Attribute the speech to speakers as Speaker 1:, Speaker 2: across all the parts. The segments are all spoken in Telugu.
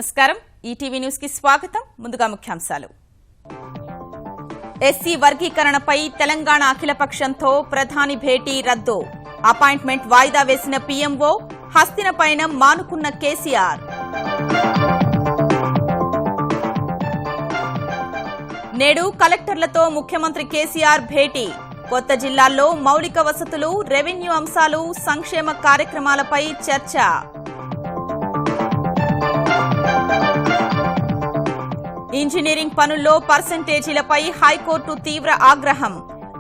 Speaker 1: నమస్కారం ఈటీవీ న్యూస్ కి స్వాగతం ముందుగా ముఖ్యాంశాలు ఎస్సీ వర్గీకరణపై తెలంగాణ అఖిలపక్షంతో ప్రధాని భేటీ రద్దు అపాయింట్మెంట్ వాయిదా వేసిన పీఎంఓ హస్తిన పయనం మానుకున్న కేసీఆర్ నేడు కలెక్టర్లతో ముఖ్యమంత్రి కేసీఆర్ భేటీ కొత్త జిల్లాల్లో మౌలిక వసతులు రెవెన్యూ అంశాలు సంక్షేమ కార్యక్రమాలపై చర్చ ఇంజనీరింగ్ పనుల్లో పర్సెంటేజీలపై హైకోర్టు తీవ్ర ఆగ్రహం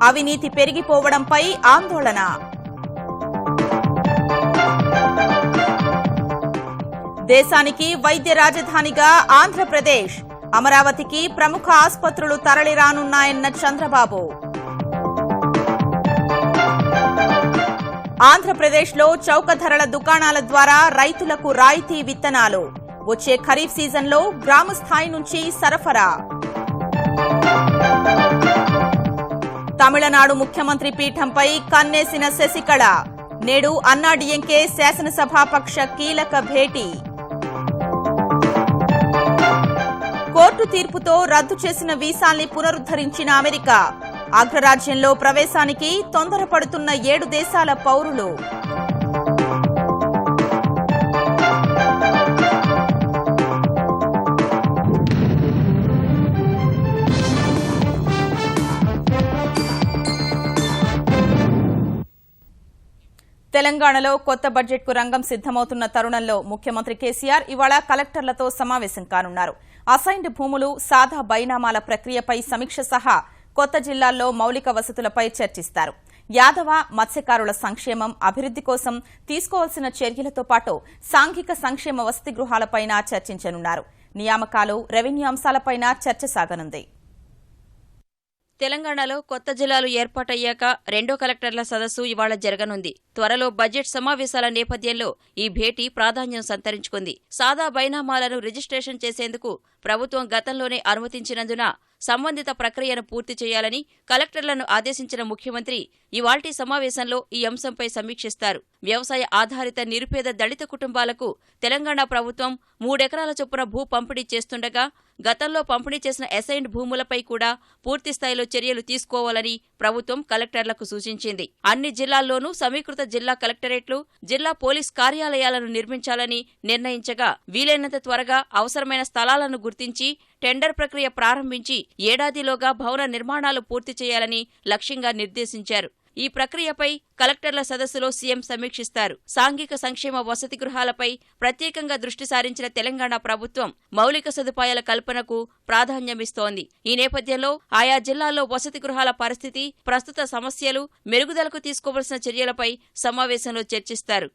Speaker 1: అవినీతి పెరిగిపోవడంపై ఆందోళన దేశానికి వైద్య రాజధానిగా ఆంధ్రప్రదేశ్ అమరావతికి ప్రముఖ ఆసుపత్రులు తరలిరానున్నాయన్న చంద్రబాబు ఆంధ్రప్రదేశ్లో చౌక ధరల దుకాణాల ద్వారా రైతులకు రాయితీ విత్తనాలు వచ్చే ఖరీఫ్ సీజన్లో గ్రామ స్థాయి నుంచి సరఫరా తమిళనాడు ముఖ్యమంత్రి పీఠంపై కన్నేసిన శశికళ నేడు అన్నాడీఎంకే శాసనసభాపక్ష కీలక భేటీ కోర్టు తీర్పుతో రద్దు చేసిన వీసాల్ని పునరుద్దరించిన అమెరికా అగ్రరాజ్యంలో ప్రవేశానికి తొందరపడుతున్న 7 దేశాల పౌరులు తెలంగాణలో కొత్త బడ్జెట్కు రంగం సిద్దమవుతున్న తరుణంలో ముఖ్యమంత్రి కేసీఆర్ ఇవాళ కలెక్టర్లతో సమావేశం కానున్నారు అసైన్డ్ భూములు సాదా బైనామాల ప్రక్రియపై సమీక్ష సహా కొత్త జిల్లాల్లో మౌలిక వసతులపై చర్చిస్తారు యాదవ మత్స్యకారుల సంక్షేమం అభివృద్ది కోసం తీసుకోవాల్సిన చర్యలతో పాటు సాంఘిక సంక్షేమ వసతి గృహాలపైన చర్చించనున్నారు నియామకాలు రెవెన్యూ అంశాలపైన చర్చ సాగనుంది
Speaker 2: తెలంగాణలో కొత్త జిల్లాలు ఏర్పాటయ్యాక రెండో కలెక్టర్ల సదస్సు ఇవాళ జరగనుంది త్వరలో బడ్జెట్ సమావేశాల నేపథ్యంలో ఈ భేటీ ప్రాధాన్యం సంతరించుకుంది సాదా బైనామాలను రిజిస్ట్రేషన్ చేసేందుకు ప్రభుత్వం గతంలోనే అనుమతించినందున సంబంధిత ప్రక్రియను పూర్తి చేయాలని కలెక్టర్లను ఆదేశించిన ముఖ్యమంత్రి ఇవాల్టి సమావేశంలో ఈ అంశంపై సమీక్షిస్తారు వ్యవసాయ ఆధారిత నిరుపేద దళిత కుటుంబాలకు తెలంగాణ ప్రభుత్వం 3 ఎకరాల చొప్పున భూ పంపిణీ చేస్తుండగా గతంలో పంపిణీ చేసిన అసైన్డ్ భూములపై కూడా పూర్తిస్థాయిలో చర్యలు తీసుకోవాలని ప్రభుత్వం కలెక్టర్లకు సూచించింది అన్ని జిల్లాల్లోనూ సమీకృత జిల్లా కలెక్టరేట్లు జిల్లా పోలీస్ కార్యాలయాలను నిర్మించాలని నిర్ణయించగా వీలైనంత త్వరగా అవసరమైన స్థలాలను గుర్తించి టెండర్ ప్రక్రియ ప్రారంభించి ఏడాదిలోగా భవన నిర్మాణాలు పూర్తి చేయాలని లక్ష్యంగా నిర్దేశించారు ఈ ప్రక్రియపై కలెక్టర్ల సదస్సులో సీఎం సమీక్షిస్తారు సాంఘిక సంక్షేమ వసతి గృహాలపై ప్రత్యేకంగా దృష్టి సారించిన తెలంగాణ ప్రభుత్వం మౌలిక సదుపాయాల కల్పనకు ప్రాధాన్యమిస్తోంది ఈ నేపథ్యంలో ఆయా జిల్లాల్లో వసతి గృహాల పరిస్థితి ప్రస్తుత సమస్యలు మెరుగుదలకు తీసుకోవలసిన చర్యలపై సమావేశంలో చర్చిస్తారు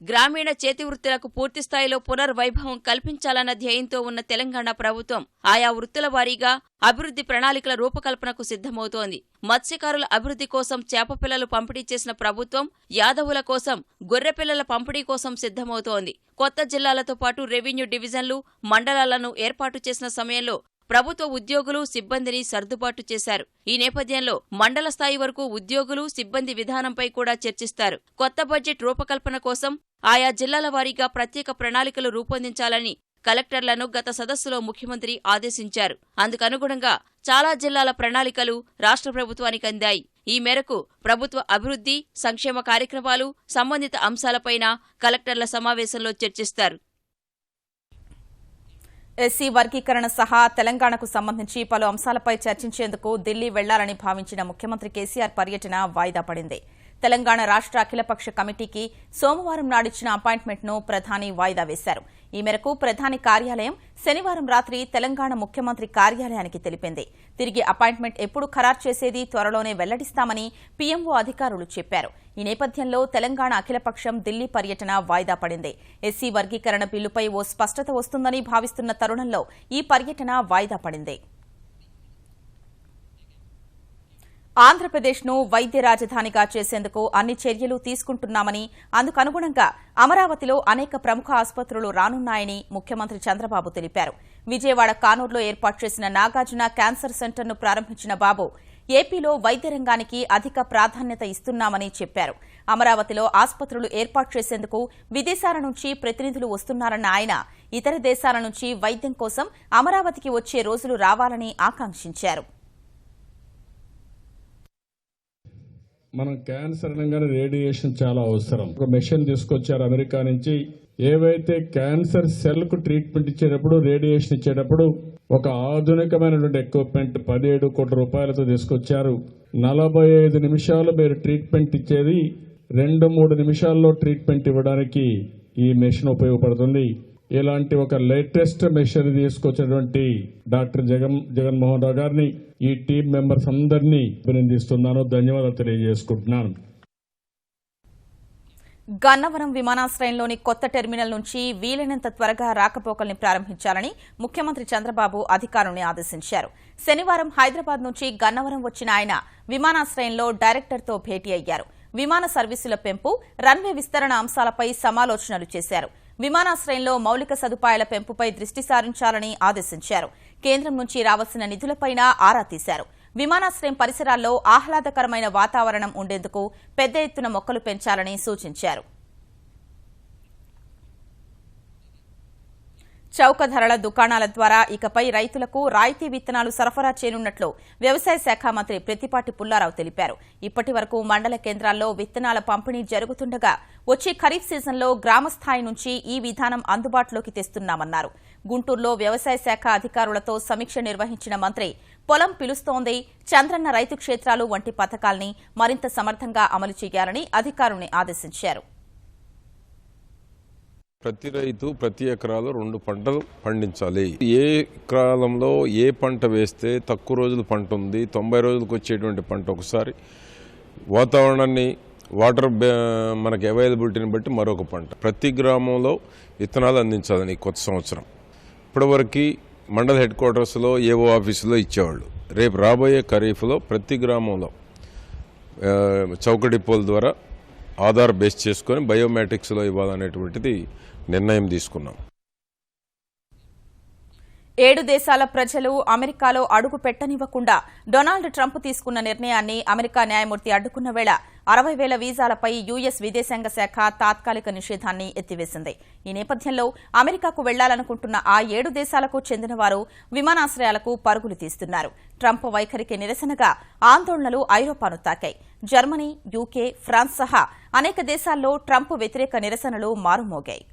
Speaker 2: గ్రామీణ చేతివృత్తులకు పూర్తిస్థాయిలో పునర్వైభవం కల్పించాలన్న ధ్యేయంతో ఉన్న తెలంగాణ ప్రభుత్వం ఆయా వృత్తుల వారీగా అభివృద్ధి ప్రణాళికల రూపకల్పనకు సిద్దమవుతోంది మత్స్యకారుల అభివృద్ధి కోసం చేపపిల్లలు పంపిణీ చేసిన ప్రభుత్వం యాదవుల కోసం గొర్రెపిల్లల పంపిణీ కోసం సిద్దమవుతోంది కొత్త జిల్లాలతో పాటు రెవెన్యూ డివిజన్లు మండలాలను ఏర్పాటు చేసిన సమయంలో ప్రభుత్వ ఉద్యోగులు సిబ్బందిని సర్దుబాటు చేశారు ఈ నేపథ్యంలో మండల స్థాయి వరకు ఉద్యోగులు సిబ్బంది విధానంపై కూడా చర్చిస్తారు కొత్త బడ్జెట్ రూపకల్పన కోసం ఆయా జిల్లాల వారీగా ప్రత్యేక ప్రణాళికలు రూపొందించాలని కలెక్టర్లను గత సదస్సులో ముఖ్యమంత్రి ఆదేశించారు అందుకనుగుణంగా చాలా జిల్లాల ప్రణాళికలు రాష్ట్ర ప్రభుత్వానికి అందాయి ఈ మేరకు ప్రభుత్వ అభివృద్ధి సంక్షేమ కార్యక్రమాలు సంబంధిత అంశాలపైన కలెక్టర్ల సమావేశంలో చర్చిస్తారు
Speaker 1: ఎస్సీ వర్గీకరణ సహా తెలంగాణకు సంబంధించి పలు అంశాలపై చర్చించేందుకు ఢిల్లీ వెళ్లాలని భావించిన ముఖ్యమంత్రి కేసీఆర్ పర్యటన వాయిదా పడింది తెలంగాణ రాష్ట్ర అఖిలపక్ష కమిటీకి సోమవారం నాడిచ్చిన అపాయింట్మెంట్ను ప్రధాని వాయిదా వేశారు ఈ మేరకు ప్రధాని కార్యాలయం శనివారం రాత్రి తెలంగాణ ముఖ్యమంత్రి కార్యాలయానికి తెలిపింది తిరిగి అపాయింట్మెంట్ ఎప్పుడు ఖరారు చేసేది త్వరలోనే వెల్లడిస్తామని పీఎంఓ అధికారులు చెప్పారు ఈ నేపథ్యంలో తెలంగాణ అఖిలపక్షం ఢిల్లీ పర్యటన వాయిదా పడింది ఎస్సీ వర్గీకరణ బిల్లుపై ఓ స్పష్టత వస్తుందని భావిస్తున్న తరుణంలో ఈ పర్యటన వాయిదా పడింది ఆంధ్రప్రదేశ్ను వైద్య రాజధానిగా చేసేందుకు అన్ని చర్యలు తీసుకుంటున్నామని అందుకనుగుణంగా అమరావతిలో అనేక ప్రముఖ ఆసుపత్రులు రానున్నాయని ముఖ్యమంత్రి చంద్రబాబు తెలిపారు విజయవాడ కానూరులో ఏర్పాటు చేసిన నాగార్జున క్యాన్సర్ సెంటర్ను ప్రారంభించిన బాబు ఏపీలో వైద్య రంగానికి అధిక ప్రాధాన్యత ఇస్తున్నామని చెప్పారు. అమరావతిలో ఆసుపత్రులు ఏర్పాటు చేసేందుకు విదేశాల నుంచి ప్రతినిధులు వస్తున్నారన్న ఆయన ఇతర దేశాల నుంచి వైద్యం కోసం అమరావతికి వచ్చే రోజులు రావాలని ఆకాంక్షించారు.
Speaker 3: మనం క్యాన్సర్ అనగానే రేడియేషన్ చాలా అవసరం. ఒక మెషిన్ తీసుకొచ్చారు అమెరికా నుంచి. ఏవైతే క్యాన్సర్ సెల్ కు ట్రీట్మెంట్ ఇచ్చేటప్పుడు, రేడియేషన్ ఇచ్చేటప్పుడు ఒక ఆధునికమైనటువంటి ఎక్విప్మెంట్ 17 కోట్ల రూపాయలతో తీసుకొచ్చారు. 45 నిమిషాలు మీరు ట్రీట్మెంట్ ఇచ్చేది 2-3 నిమిషాల్లో ట్రీట్మెంట్ ఇవ్వడానికి ఈ మెషిన్ ఉపయోగపడుతుంది. ఇలాంటి ఒక లేటెస్ట్ మెషిన్ తీసుకొచ్చినటువంటి డాక్టర్ జగన్మోహన్ రావు గారిని, ఈ టీం మెంబర్స్ అందరినీ అభినందిస్తున్నాను, ధన్యవాదాలు తెలియజేసుకుంటున్నాను.
Speaker 1: గన్నవరం విమానాశ్రయంలోని కొత్త టెర్మినల్ నుంచి వీలైనంత త్వరగా రాకపోకల్ని ప్రారంభించాలని ముఖ్యమంత్రి చంద్రబాబు అధికారుల్ని ఆదేశించారు. శనివారం హైదరాబాద్ నుంచి గన్నవరం వచ్చిన ఆయన విమానాశ్రయంలో డైరెక్టర్తో భేటీ అయ్యారు. విమాన సర్వీసుల పెంపు, రన్వే విస్తరణ అంశాలపై సమాలోచనలు చేశారు. విమానాశ్రయంలో మౌలిక సదుపాయాల పెంపుపై దృష్టి సారించాలని ఆదేశించారు. కేంద్రం నుంచి రావాల్సిన నిధులపైన ఆరా తీశారు. విమానాశ్రయం పరిసరాల్లో ఆహ్లాదకరమైన వాతావరణం ఉండేందుకు పెద్ద ఎత్తున మొక్కలు పెంచాలని సూచించారు. చౌక ధరల దుకాణాల ద్వారా ఇకపై రైతులకు రాయితీ విత్తనాలు సరఫరా చేయనున్నట్లు వ్యవసాయ శాఖ మంత్రి ప్రత్తిపాటి పుల్లారావు తెలిపారు. ఇప్పటి వరకు మండల కేంద్రాల్లో విత్తనాల పంపిణీ జరుగుతుండగా వచ్చే ఖరీఫ్ సీజన్లో గ్రామస్థాయి నుంచి ఈ విధానం అందుబాటులోకి తెస్తున్నామన్నారు. గుంటూరులో వ్యవసాయ శాఖ అధికారులతో సమీక్ష నిర్వహించిన మంత్రి పొలం పిలుస్తోంది, చంద్రన్న రైతు క్షేత్రాలు వంటి పథకాల్ని మరింత సమర్థంగా అమలు చేయాలని అధికారుల్ని ఆదేశించారు.
Speaker 4: ప్రతి రైతు ప్రతి ఎకరాలో 2 పంటలు పండించాలి. ఏ కాలంలో ఏ పంట వేస్తే తక్కువ రోజులు పంట ఉంది, 90 రోజులకు వచ్చేటువంటి పంట ఒకసారి, వాతావరణాన్ని వాటర్ మనకి అవైలబిలిటీని బట్టి మరొక పంట. ప్రతి గ్రామంలో విత్తనాలు అందించాలని కొత్త సంవత్సరం. ఇప్పటివరకు మండల హెడ్ క్వార్టర్స్లో ఏవో ఆఫీసులో ఇచ్చేవాళ్ళు. రేపు రాబోయే ఖరీఫ్లో ప్రతి గ్రామంలో చౌక డిపోల ద్వారా ఆధార్ బేస్ చేసుకొని బయోమెట్రిక్స్లో ఇవ్వాలనేటువంటిది నిర్ణయం తీసుకున్నాం.
Speaker 1: 7 దేశాల ప్రజలు అమెరికాలో అడుగు పెట్టనివ్వకుండా డొనాల్డ్ ట్రంప్ తీసుకున్న నిర్ణయాన్ని అమెరికా న్యాయమూర్తి అడ్డుకున్న వేళ 60,000 వీసాలపై యుఎస్ విదేశాంగ శాఖ తాత్కాలిక నిషేధాన్ని ఎత్తివేసింది. ఈ నేపథ్యంలో అమెరికాకు వెళ్లాలనుకుంటున్న ఆ 7 దేశాలకు చెందిన వారు విమానాశ్రయాలకు పరుగులు తీస్తున్నారు. ట్రంప్ వైఖరికి నిరసనగా ఆందోళనలు ఐరోపాను తాకాయి. జర్మనీ, యూకే, ఫ్రాన్స్ సహా అనేక దేశాల్లో ట్రంప్ వ్యతిరేక నిరసనలు మారుమోగాయి.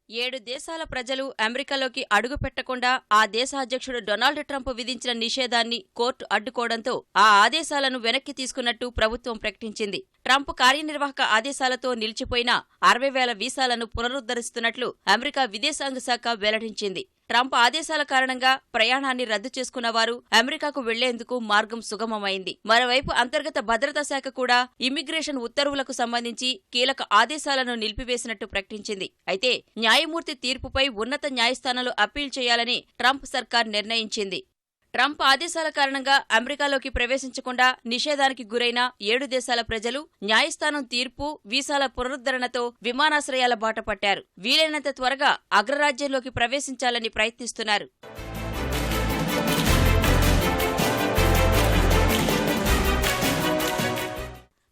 Speaker 2: 7 దేశాల ప్రజలు అమెరికాలోకి అడుగు పెట్టకుండా ఆ దేశ అధ్యక్షుడు డొనాల్డ్ ట్రంప్ విధించిన నిషేధాన్ని కోర్టు అడ్డుకోవడంతో ఆ ఆదేశాలను వెనక్కి తీసుకున్నట్టు ప్రభుత్వం ప్రకటించింది. ట్రంప్ కార్యనిర్వాహక ఆదేశాలతో నిలిచిపోయిన 60,000 వీసాలను పునరుద్ధరిస్తున్నట్లు అమెరికా విదేశాంగ శాఖ వెల్లడించింది. ట్రంప్ ఆదేశాల కారణంగా ప్రయాణాన్ని రద్దు చేసుకున్న వారు అమెరికాకు వెళ్లేందుకు మార్గం సుగమమైంది. మరోవైపు అంతర్గత భద్రతా శాఖ కూడా ఇమ్మిగ్రేషన్ ఉత్తర్వులకు సంబంధించి కీలక ఆదేశాలను నిలిపివేసినట్టు ప్రకటించింది. అయితే న్యాయమూర్తి తీర్పుపై ఉన్నత న్యాయస్థానాలు అప్పీల్ చేయాలని ట్రంప్ సర్కార్ నిర్ణయించింది. ట్రంప్ ఆదేశాల కారణంగా అమెరికాలోకి ప్రవేశించకుండా నిషేధానికి గురైన 7 దేశాల ప్రజలు న్యాయస్థానం తీర్పు, వీసాల పునరుద్ధరణతో విమానాశ్రయాల బాట పట్టారు. వీలైనంత త్వరగా అగ్రరాజ్యంలోకి ప్రవేశించాలని ప్రయత్నిస్తున్నారు.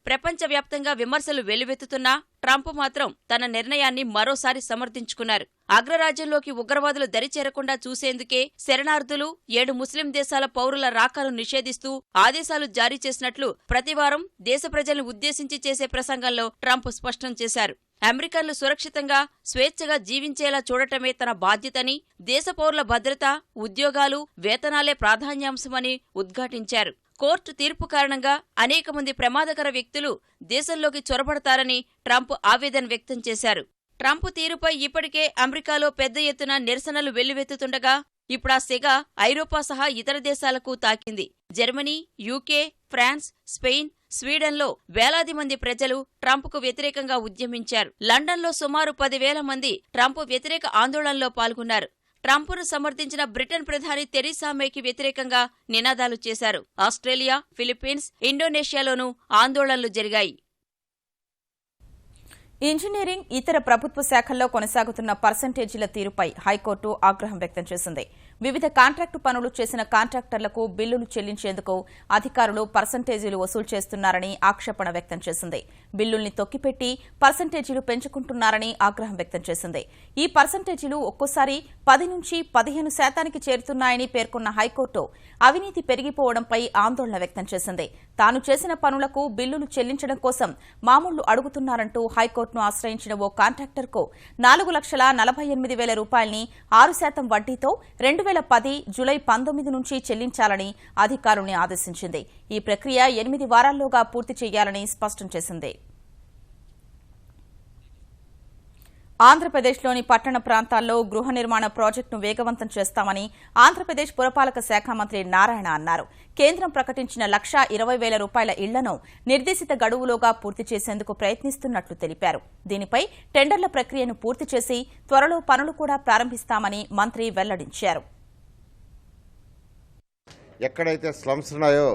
Speaker 2: ప్రపంచవ్యాప్తంగా విమర్శలు వెల్లువెత్తుతున్నా ట్రంప్ మాత్రం తన నిర్ణయాన్ని మరోసారి సమర్థించుకున్నారు. అగ్రరాజ్యంలోకి ఉగ్రవాదులు దరిచేరకుండా చూసేందుకే శరణార్థులు, 7 ముస్లిం దేశాల పౌరుల రాకను నిషేధిస్తూ ఆదేశాలు జారీ చేసినట్లు ప్రతివారం దేశ ప్రజల్ని ఉద్దేశించి చేసే ప్రసంగంలో ట్రంప్ స్పష్టం చేశారు. అమెరికన్లు సురక్షితంగా, స్వేచ్ఛగా జీవించేలా చూడటమే తన బాధ్యతని, దేశ పౌరుల భద్రత, ఉద్యోగాలు, వేతనాలే ప్రాధాన్యాంశమని ఉద్ఘాటించారు. కోర్టు తీర్పు కారణంగా అనేక మంది ప్రమాదకర వ్యక్తులు దేశంలోకి చొరబడతారని ట్రంప్ ఆవేదన వ్యక్తం చేశారు. ట్రంప్ తీరుపై ఇప్పటికే అమెరికాలో పెద్ద ఎత్తున నిరసనలు వెల్లువెత్తుతుండగా ఇప్పుడా సెగ ఐరోపా సహా ఇతర దేశాలకు తాకింది. జర్మనీ, యూకే, ఫ్రాన్స్, స్పెయిన్, స్వీడన్లో వేలాది మంది ప్రజలు ట్రంప్కు వ్యతిరేకంగా ఉద్యమించారు. లండన్లో సుమారు 10,000 మంది ట్రంప్ వ్యతిరేక ఆందోళనలో పాల్గొన్నారు. ట్రంప్ను సమర్థించిన బ్రిటన్ ప్రధాని థెరెసా మేకి వ్యతిరేకంగా నినాదాలు చేశారు. ఆస్ట్రేలియా, ఫిలిప్పీన్స్, ఇండోనేషియాలోనూ ఆందోళనలు జరిగాయి.
Speaker 1: ఇంజనీరింగ్, ఇతర ప్రభుత్వ శాఖల్లో కొనసాగుతున్న పర్సంటేజీల తీరుపై హైకోర్టు ఆగ్రహం వ్యక్తం చేసింది. వివిధ కాంట్రాక్టు పనులు చేసిన కాంట్రాక్టర్లకు బిల్లులు చెల్లించేందుకు అధికారులు పర్సంటేజీలు వసూలు చేస్తున్నారని ఆక్షేపణ వ్యక్తం చేసింది. బిల్లుల్ని తొక్కిపెట్టి పర్సంటేజీలు పెంచుకుంటున్నారని ఆగ్రహం వ్యక్తం చేసింది. ఈ పర్సంటేజీలు ఒక్కోసారి 10 నుంచి 15% చేరుతున్నాయని పేర్కొన్న హైకోర్టు అవినీతి పెరిగిపోవడంపై ఆందోళన వ్యక్తం చేసింది. తాను చేసిన పనులకు బిల్లులు చెల్లించడం కోసం మామూళ్లు అడుగుతున్నారంటూ హైకోర్టును ఆశ్రయించిన ఓ కాంట్రాక్టర్కు 4,48,000 రూపాయల్ని 6% వడ్డీతో 2010 జూలై 19 నుంచి చెల్లించాలని అధికారుల్ని ఆదేశించింది. ఈ ప్రక్రియ 8 వారాల్లోగా పూర్తి చేయాలని స్పష్టం చేసింది. ఆంధ్రప్రదేశ్లోని పట్టణ ప్రాంతాల్లో గృహ నిర్మాణ ప్రాజెక్టును వేగవంతం చేస్తామని ఆంధ్రప్రదేశ్ పురపాలక శాఖ మంత్రి నారాయణ అన్నారు. కేంద్రం ప్రకటించిన 1,20,000 రూపాయల ఇళ్లను నిర్దేశిత గడువులోగా పూర్తి చేసేందుకు ప్రయత్నిస్తున్నట్లు తెలిపారు. దీనిపై టెండర్ల ప్రక్రియను పూర్తి చేసి త్వరలో పనులు కూడా ప్రారంభిస్తామని మంత్రి వెల్లడించారు.
Speaker 5: ఎక్కడైతే స్లమ్స్ ఉన్నాయో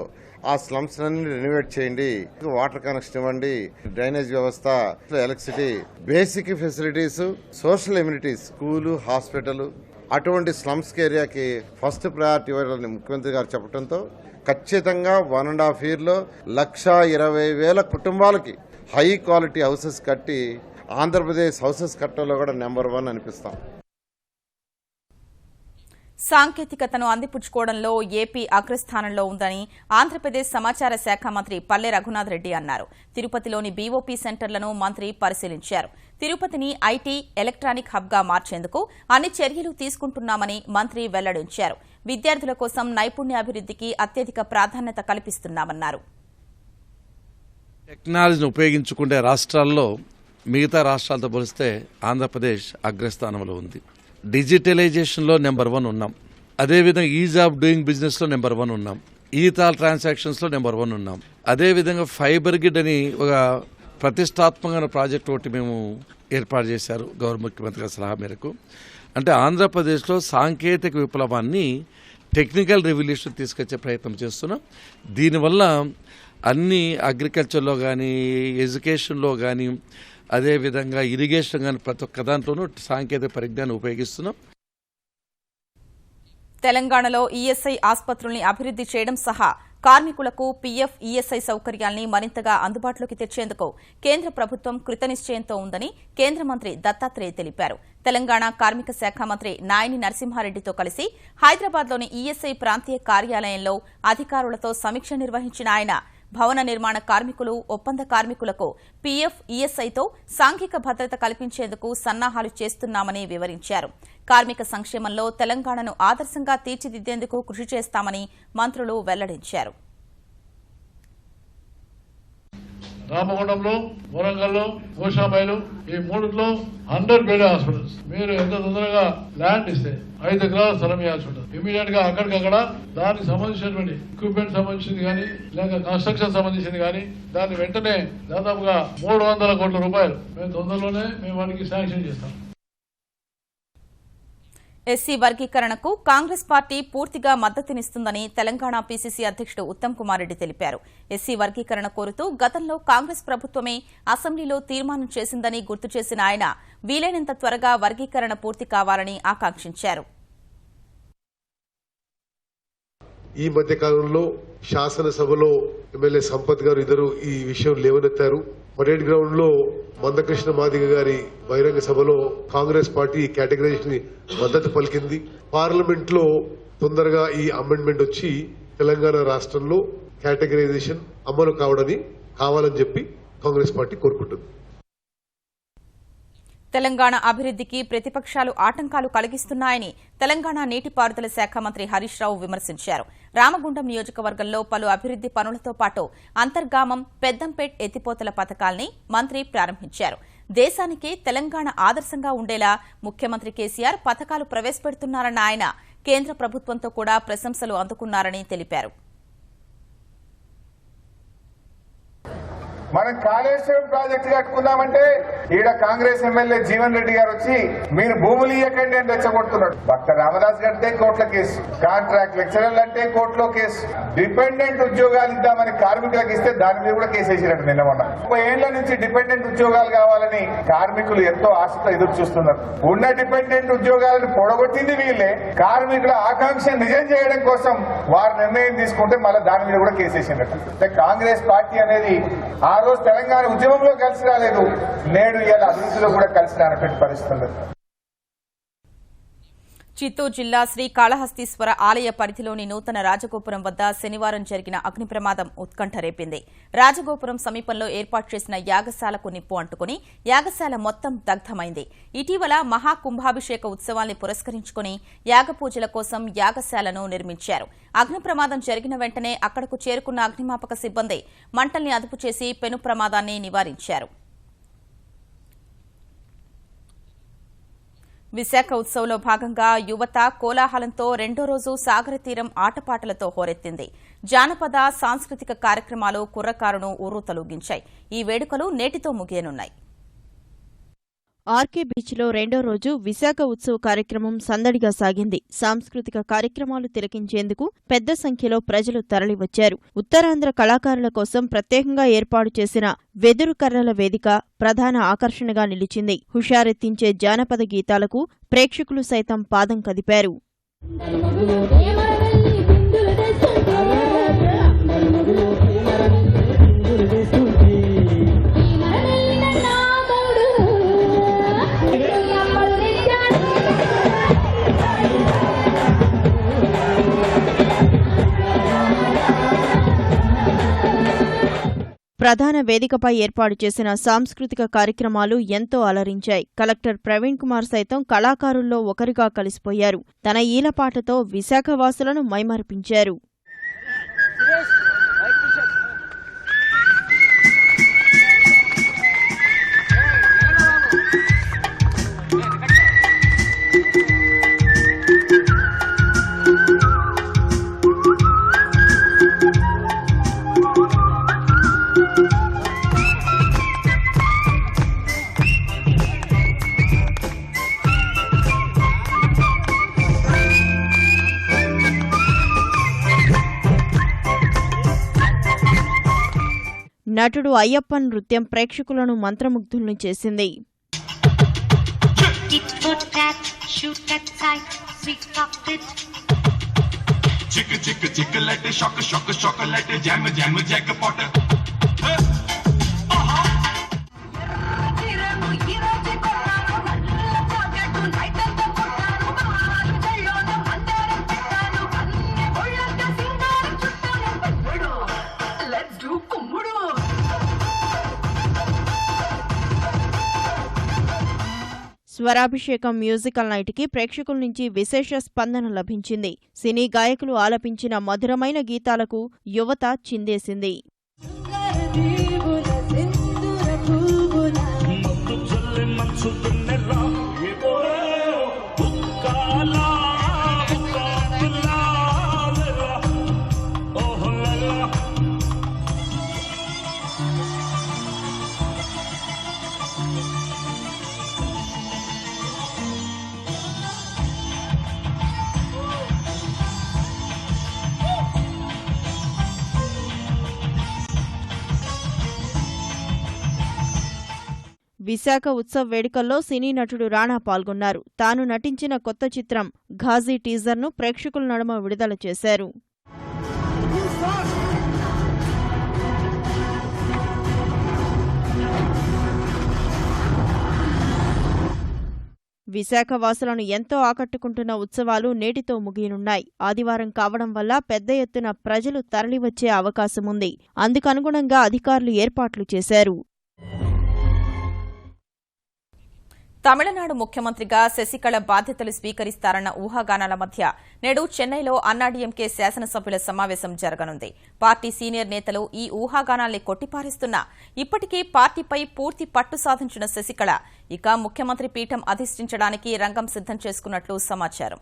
Speaker 5: ఆ స్లమ్స్ అన్ని రెనోవేట్ చేయండి, వాటర్ కనెక్షన్ ఇవ్వండి, డ్రైనేజ్ వ్యవస్థ, electricity, basic facilities, social amenities, school, hospital, అటువంటి స్లమ్స్ ఏరియాకి ఫస్ట్ ప్రయారిటీ ఇవ్వాలని ముఖ్యమంత్రి గారు చెప్పడంతో ఖచ్చితంగా 1.5 yearలో 1,20,000 కుటుంబాలకి హై క్వాలిటీ హౌసెస్ కట్టి ఆంధ్రప్రదేశ్ హౌసెస్ కట్టడంలో కూడా నెంబర్ 1 అనిపిస్తాం.
Speaker 1: సాంకేతికతను అందిపుచ్చుకోవడంలో ఏపీ అగ్రస్థానంలో ఉందని ఆంధ్రప్రదేశ్ సమాచార శాఖ మంత్రి పల్లె రఘునాథ్ రెడ్డి అన్నారు. తిరుపతిలోని బీఓపీ సెంటర్లను మంత్రి పరిశీలించారు. తిరుపతిని ఐటీ, ఎలక్ట్రానిక్ హబ్గా మార్చేందుకు అన్ని చర్యలు తీసుకుంటున్నామని మంత్రి వెల్లడించారు. విద్యార్థుల కోసం నైపుణ్యాభివృద్ధికి అత్యధిక ప్రాధాన్యత కల్పిస్తున్నామన్నారు.
Speaker 6: టెక్నాలజీని ఉపయోగించుకునే రాష్ట్రాల్లో మిగతా రాష్ట్రాలతో పోలిస్తే ఆంధ్రప్రదేశ్ అగ్రస్థానంలో ఉంది. డిజిటలైజేషన్లో నెంబర్ 1 ఉన్నాం. అదేవిధంగా ఈజ్ ఆఫ్ డూయింగ్ బిజినెస్లో నెంబర్ 1 ఉన్నాం. ఈతాల్ ట్రాన్సాక్షన్స్లో నెంబర్ 1 ఉన్నాం. అదేవిధంగా ఫైబర్ గిడ్ అని ఒక ప్రతిష్టాత్మకమైన ప్రాజెక్ట్ ఒకటి మేము ఏర్పాటు చేశారు గౌరవ ముఖ్యమంత్రి గారి సలహా మేరకు. అంటే ఆంధ్రప్రదేశ్లో సాంకేతిక విప్లవాన్ని, టెక్నికల్ రెవల్యూషన్ తీసుకొచ్చే ప్రయత్నం చేస్తున్నాం. దీనివల్ల అన్ని అగ్రికల్చర్లో కానీ, ఎడ్యుకేషన్లో కానీ, అదేవిధంగా ఇరిగేషన్ కానీ ప్రతి ఒక్క దాంట్లోనూ సాంకేతిక పరిజ్ఞానం ఉపయోగిస్తున్నాం.
Speaker 1: తెలంగాణలో ఈఎస్ఐ ఆసుపత్రుల్ని అభివృద్ది చేయడం సహా కార్మికులకు పీఎఫ్, ఈఎస్ఐ సౌకర్యాల్ని మరింతగా అందుబాటులోకి తెచ్చేందుకు కేంద్ర ప్రభుత్వం కృతనిశ్చయంతో ఉందని కేంద్ర మంత్రి దత్తాత్రేయ తెలిపారు. తెలంగాణ కార్మిక శాఖ మంత్రి నాయని నరసింహారెడ్డితో కలిసి హైదరాబాద్లోని ఈఎస్ఐ ప్రాంతీయ కార్యాలయంలో అధికారులతో సమీక్ష నిర్వహించిన ఆయన భవన నిర్మాణ కార్మికులు, ఒప్పంద కార్మికులకు పీఎఫ్, ఈఎస్ఐతో సాంఘిక భద్రత కల్పించేందుకు సన్నాహాలు చేస్తున్నామని వివరించారు. కార్మిక సంక్షేమంలో తెలంగాణను ఆదర్శంగా తీర్చిదిద్దేందుకు కృషి చేస్తామని మంత్రులు వెల్లడించారు.
Speaker 7: రామగుండంలో, వరంగల్లో, గోషాబాయిలో ఈ 3లో 100 బెడ్ హాస్పిటల్స్. మీరు ఎంత తొందరగా ల్యాండ్ ఇస్తే 5 ఎకరాల స్థలం ఇవ్వాల్సి ఉంటుంది. ఇమీడియట్ గా అక్కడికక్కడ దానికి సంబంధించినటువంటి ఎక్విప్మెంట్ సంబంధించింది కానీ, లేక కన్స్ట్రక్షన్ సంబంధించింది కానీ, దాన్ని వెంటనే దాదాపుగా 300 కోట్ల రూపాయలు మేము తొందరలోనే వాటికి శాంక్షన్ చేస్తాం.
Speaker 1: ఎస్సీ వర్గీకరణకు కాంగ్రెస్ పార్టీ పూర్తిగా మద్దతునిస్తుందని తెలంగాణ పీసీసీ అధ్యక్షుడు ఉత్తమ్ కుమార్ రెడ్డి తెలిపారు. ఎస్సీ వర్గీకరణ కోరుతూ గతంలో కాంగ్రెస్ ప్రభుత్వమే అసెంబ్లీలో తీర్మానం చేసిందని గుర్తు చేసిన ఆయన వీలైనంత త్వరగా వర్గీకరణ పూర్తి కావాలని ఆకాంక్షించారు.
Speaker 8: ఈ మధ్య కాలంలో శాసనసభలో ఎమ్మెల్యే సంపత్ గారు ఇద్దరు ఈ విషయం లేవనెత్తారు. పరేడ్ గ్రౌండ్ లో మందకృష్ణ మాదిగ గారి బహిరంగ సభలో కాంగ్రెస్ పార్టీ కేటగరైజేషన్ ని మద్దతు పలికింది. పార్లమెంట్ లో తొందరగా ఈ అమెండ్మెంట్ వచ్చి తెలంగాణ రాష్ట్రంలో కేటగరైజేషన్ అమలు కావాలని చెప్పి కాంగ్రెస్ పార్టీ కోరుకుంటుంది.
Speaker 1: తెలంగాణ అభివృద్దికి ప్రతిపక్షాలు ఆటంకాలు కలిగిస్తున్నాయని తెలంగాణ నీటిపారుదల శాఖ మంత్రి హరీష్ రావు విమర్శించారు. రామగుండం నియోజకవర్గంలో పలు అభివృద్ది పనులతో పాటు అంతర్గామం, పెద్దంపేట్ ఎత్తిపోతల పథకాల్ని మంత్రి ప్రారంభించారు. దేశానికే తెలంగాణ ఆదర్శంగా ఉండేలా ముఖ్యమంత్రి కేసీఆర్ పథకాలు ప్రవేశపెడుతున్నారన్న ఆయన కేంద్ర ప్రభుత్వంతో కూడా ప్రశంసలు అందుకున్నారని తెలిపారు.
Speaker 9: మనం కాళేశ్వరం ప్రాజెక్టు కట్టుకుందామంటే ఈడ కాంగ్రెస్ ఎమ్మెల్యే జీవన్ రెడ్డి గారు వచ్చి మీరు భూములు ఇవ్వకండి అని రెచ్చగొడుతున్నాడు. డాక్టర్ రామదాస్ గారితే కోర్టుల కేసు, కాంట్రాక్ట్ లెక్చరర్లు అంటే కోర్టులో కేసు, డిపెండెంట్ ఉద్యోగాలు ఇద్దామని కార్మికులకు ఇస్తే దాని మీద కూడా కేసు వేసినట్టు నిన్న మొన్న. 30 ఏళ్ల నుంచి డిపెండెంట్ ఉద్యోగాలు కావాలని కార్మికులు ఎంతో ఆశతో ఎదురు చూస్తున్నారు. ఉన్న డిపెండెంట్ ఉద్యోగాలను పొడగొట్టింది వీళ్ళే. కార్మికుల ఆకాంక్ష నిజం చేయడం కోసం వారు నిర్ణయం తీసుకుంటే మళ్ళీ దాని మీద కూడా కేసు వేసినట్టు. అంటే కాంగ్రెస్ పార్టీ అనేది ఆ రోజు తెలంగాణ ఉద్యమంలో కలిసి రాలేదు, నేడు ఇలా అభివృద్ధిలో కూడా కలిసి రానటువంటి పరిస్థితులు.
Speaker 1: చిత్తూరు జిల్లా శ్రీకాళహస్తీశ్వర ఆలయ పరిధిలోని నూతన రాజగోపురం వద్ద శనివారం జరిగిన అగ్ని ప్రమాదం ఉత్కంఠ రేపింది. రాజగోపురం సమీపంలో ఏర్పాటు చేసిన యాగశాలకు నిప్పు అంటుకుని యాగశాల మొత్తం దగ్ధమైంది. ఇటీవల మహాకుంభాభిషేక ఉత్సవాల్ని పురస్కరించుకుని యాగపూజల కోసం యాగశాలను నిర్మించారు. అగ్ని ప్రమాదం జరిగిన వెంటనే అక్కడకు చేరుకున్న అగ్నిమాపక సిబ్బంది మంటల్ని అదుపు చేసి పెను ప్రమాదాన్ని నివారించారు. విశాఖ ఉత్సవంలో భాగంగా యువత కోలాహలంతో రెండో రోజు సాగర తీరం ఆటపాటలతో హోరెత్తింది. జానపద సాంస్కృతిక కార్యక్రమాలు కుర్రకారును ఊరూతలూగించాయి. ఈ వేడుకలు నేటితో ముగియనున్నాయి.
Speaker 10: ఆర్కే బీచ్లో రెండో రోజు విశాఖ ఉత్సవ కార్యక్రమం సందడిగా సాగింది. సాంస్కృతిక కార్యక్రమాలు తిలకించేందుకు పెద్ద సంఖ్యలో ప్రజలు తరలివచ్చారు. ఉత్తరాంధ్ర కళాకారుల కోసం ప్రత్యేకంగా ఏర్పాటు చేసిన వెదురు కర్రల వేదిక ప్రధాన ఆకర్షణగా నిలిచింది. హుషారెత్తించే జానపద గీతాలకు ప్రేక్షకులు సైతం పాదం కదిపారు. ప్రధాన వేదికపై ఏర్పాటు చేసిన సాంస్కృతిక కార్యక్రమాలు ఎంతో అలరించాయి. కలెక్టర్ ప్రవీణ్ కుమార్ సైతం కళాకారుల్లో ఒకరిగా కలిసిపోయారు. తన ఈలపాటతో విశాఖవాసులను మైమరిపించారు. నటుడు అయ్యప్పన్ నృత్యం ప్రేక్షకులను మంత్రముగ్ధులను చేసింది. స్వరాభిషేకం మ్యూజికల్ నైట్కి ప్రేక్షకుల నుంచి విశేష స్పందన లభించింది. సినీ గాయకులు ఆలపించిన మధురమైన గీతాలకు యువత చిందేసింది. విశాఖ ఉత్సవ్ వేడుకల్లో సినీ నటుడు రాణా పాల్గొన్నారు. తాను నటించిన కొత్త చిత్రం ఘాజీ టీజర్ను ప్రేక్షకుల నడుమ విడుదల చేశారు. విశాఖ వాసులను ఎంతో ఆకట్టుకుంటున్న ఉత్సవాలు నేటితో ముగియనున్నాయి. ఆదివారం కావడం వల్ల పెద్ద ఎత్తున ప్రజలు తరలివచ్చే అవకాశముంది. అందుకనుగుణంగా అధికారులు ఏర్పాట్లు చేశారు.
Speaker 1: తమిళనాడు ముఖ్యమంత్రిగా శశికళ బాధ్యతలు స్వీకరిస్తారన్న ఊహాగానాల మధ్య నేడు చెన్నైలో అన్నాడీఎంకే శాసనసభ్యుల సమావేశం జరగనుంది. పార్టీ సీనియర్ నేతలు ఈ ఊహాగానాల్ని కొట్టిపారేస్తున్నా ఇప్పటికీ పార్టీపై పూర్తి పట్టు సాధించిన శశికళ ఇక ముఖ్యమంత్రి పీఠం అధిష్ఠించడానికి రంగం సిద్ధం చేసుకున్నట్లు సమాచారం.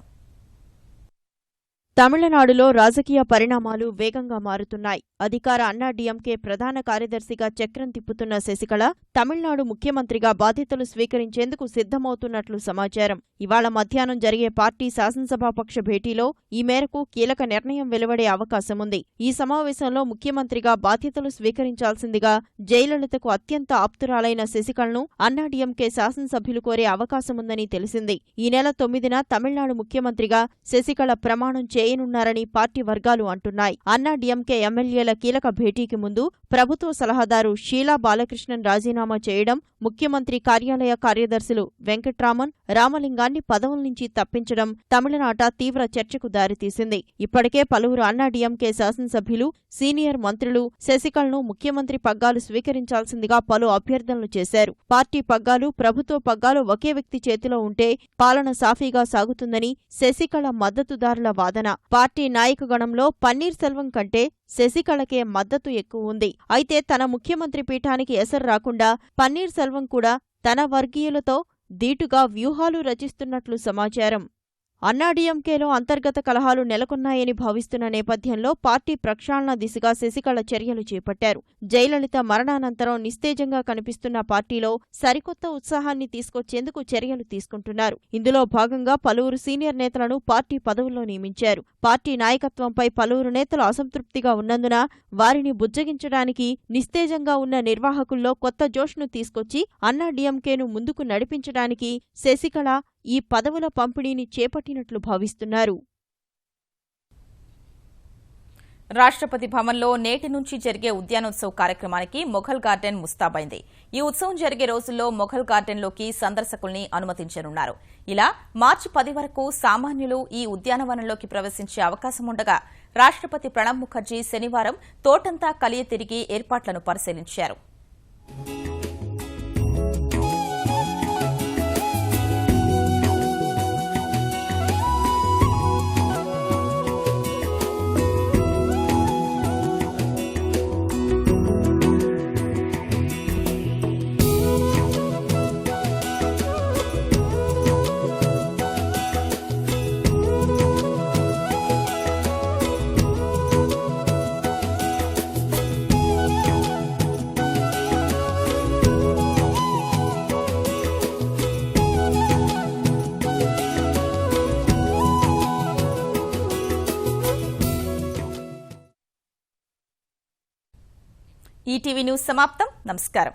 Speaker 10: తమిళనాడులో రాజకీయ పరిణామాలు వేగంగా మారుతున్నాయి. అధికార అన్నా డీఎంకే ప్రధాన కార్యదర్శిగా చక్రం తిప్పుతున్న శశికళ తమిళనాడు ముఖ్యమంత్రిగా బాధ్యతలు స్వీకరించేందుకు సిద్ధమవుతున్నట్లు సమాచారం. ఇవాళ మధ్యాహ్నం జరిగే పార్టీ శాసనసభాపక్ష భేటీలో ఈ మేరకు కీలక నిర్ణయం వెలువడే అవకాశముంది. ఈ సమావేశంలో ముఖ్యమంత్రిగా బాధ్యతలు స్వీకరించాల్సిందిగా జయలలితకు అత్యంత ఆప్తురాలైన శశికళను అన్నా డీఎంకే శాసనసభ్యులు కోరే అవకాశముందని తెలిసింది. ఈ నెల 9న తమిళనాడు ముఖ్యమంత్రిగా శశికళ ప్రమాణం చేయనున్నారని పార్టీ వర్గాలు అంటున్నాయి. అన్నా డీఎంకే ఎమ్మెల్యేల కీలక భేటీకి ముందు ప్రభుత్వ సలహాదారు షీలా బాలకృష్ణన్ రాజీనామా చేయడం, ముఖ్యమంత్రి కార్యాలయ కార్యదర్శులు వెంకట్రామన్, రామలింగాన్ని పదవుల నుంచి తప్పించడం తమిళనాట తీవ్ర చర్చకు దారితీసింది. ఇప్పటికే పలువురు అన్నా డీఎంకే శాసనసభ్యులు, సీనియర్ మంత్రులు శశికళను ముఖ్యమంత్రి పగ్గాలు స్వీకరించాల్సిందిగా పలు అభ్యర్థనలు చేశారు. పార్టీ పగ్గాలు, ప్రభుత్వ పగ్గాలు ఒకే వ్యక్తి చేతిలో ఉంటే పాలన సాఫీగా సాగుతుందని శశికళ మద్దతుదారుల వాదన. పార్టీ నాయకగణంలో పన్నీర్ సెల్వం కంటే శశికళకే మద్దతు ఎక్కువ ఉంది. అయితే తన ముఖ్యమంత్రి పీఠానికి ఎసరు రాకుండా పన్నీర్ సెల్వం కూడా తన వర్గీయులతో దీటుగా వ్యూహాలు రచిస్తున్నట్లు సమాచారం. అన్నాడీఎంకేలో అంతర్గత కలహాలు నెలకొన్నాయని భావిస్తున్న నేపథ్యంలో పార్టీ ప్రక్షాళన దిశగా శశికళ చర్యలు చేపట్టారు. జయలలిత మరణానంతరం నిస్తేజంగా కనిపిస్తున్న పార్టీలో సరికొత్త ఉత్సాహాన్ని తీసుకొచ్చేందుకు చర్యలు తీసుకుంటున్నారు. ఇందులో భాగంగా పలువురు సీనియర్ నేతలను పార్టీ పదవుల్లో నియమించారు. పార్టీ నాయకత్వంపై పలువురు నేతలు అసంతృప్తిగా ఉన్నందున వారిని బుజ్జగించడానికి నిస్తేజంగా ఉన్న నిర్వాహకుల్లో కొత్త జోష్ను తీసుకొచ్చి అన్నాడీఎంకేను ముందుకు నడిపించడానికి శశికళ ఈ పదవుల పంపిణీని చేపట్టినట్లు భావిస్తున్నారు.
Speaker 1: రాష్ట్రపతి భవన్లో నేటి నుంచి జరిగే ఉద్యానోత్సవ్ కార్యక్రమానికి మొఘల్ గార్డెన్ ముస్తాబైంది. ఈ ఉత్సవం జరిగే రోజుల్లో మొఘల్ గార్డెన్లోకి సందర్శకుల్ని అనుమతించనున్నారు. ఇలా మార్చి 10 వరకు సామాన్యులు ఈ ఉద్యానవనంలోకి ప్రవేశించే అవకాశం ఉండగా రాష్ట్రపతి ప్రణబ్ ముఖర్జీ శనివారం తోటంతా కలియ తిరిగి ఏర్పాట్లను పరిశీలించారు. ఈటీవీ న్యూస్ సమాప్తం. నమస్కారం.